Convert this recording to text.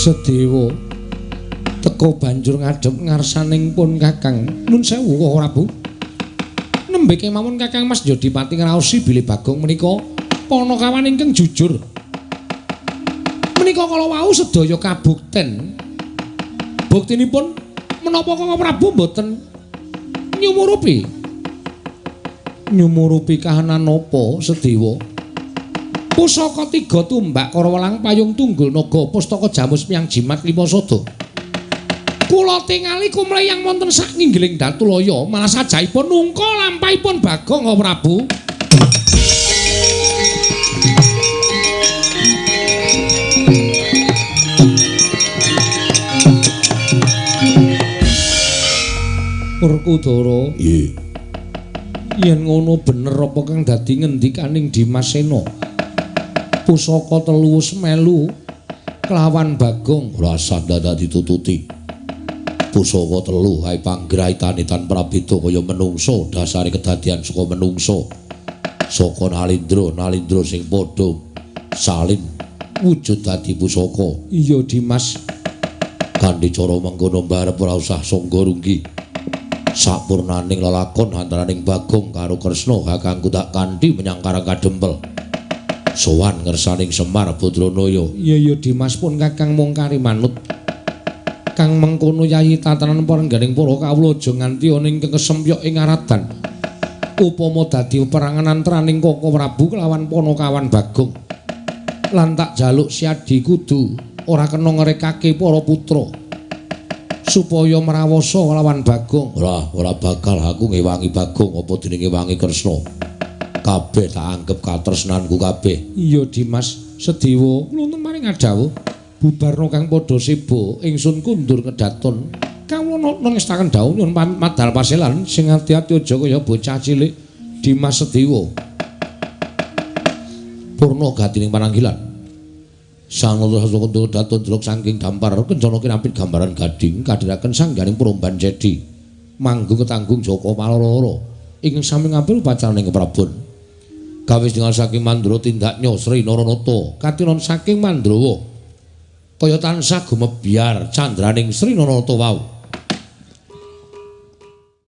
Sedewa teka banjur ngadhep ngarsaning pun Kakang. Nun sewu kok Prabu. Nembe kemawon Kakang Mas Jodipati ngraosi bilih Bagong menika panakawan ingkang jujur. Menika kala wau sedaya kabukten. Buktinipun menapa Kakang Prabu mboten nyumurupi? Nyumurupi kahanan napa Sedewa? Pusaka 3 tumbak karo welang payung tunggul naga pustaka jamus miyang jimat 5 sada. Kula tingali kumleyang wonten sak nginggiling Datulaya, malah sajaipun nungka lampahipun Bagong Prabu. Werkudara. Nggih. Yen ngono bener apa kang dadi ngendikaning Dimas Sena? Pusaka 3 wis melu kelawan Bagong. Rasa dadak ditututi. Pusaka 3 hae panggraitane tan prabeda kaya menungso, dasare kedadian saka menungso. Saka nalindra sing padha salin wujud dadi pusaka. Iya Dimas. Kanthi cara mengkono mbarep ora usah sangga runggi. Sapurnaning lelakon antaraning Bagong karo Kresna kakangku tak kanthi menyang Karang Kadempel. Sowan ngersaning Semar Badranaya. Iya Dimas pun Kakang mungkari manut. Kang mengkono yayi tatanan parengganing para kawula aja nganti ana ing kesempyok ing aradan. Upama dadi peperangan antaraning Koko Prabu kelawan Panakawan Bagong. Lan tak jaluk Siadi kudu ora kena ngrekake para putra supaya mrawasa kelawan Bagong. Ora bakal aku ngewangi Bagong apa dene ngewangi Kresna. Kabeh tak anggep katresnanku kabeh. Iya Dimas, Sedewa kula maring adhawuh bubarna kang padha siba ingsun kundur kedaton. Kawula ngestaken dawuh nyuwun madal paselan sing ati-ati aja kaya bocah cilik. Dimas Sedewa. Purna gatining pananggilan. Sang Nata Kundur Daton Drog saking dampar kencana kinampit gambaran gading kadhiraken sangganing Promban Cedi. Manggung ketanggung Jaka Maloro ing sami ngambil pacaraning keprabon. Gawis dengan saking Mandura tindaknya Sri Naranata katinon saking Mandrawa kaya tansah gumebyar candraning Sri Naranata wau.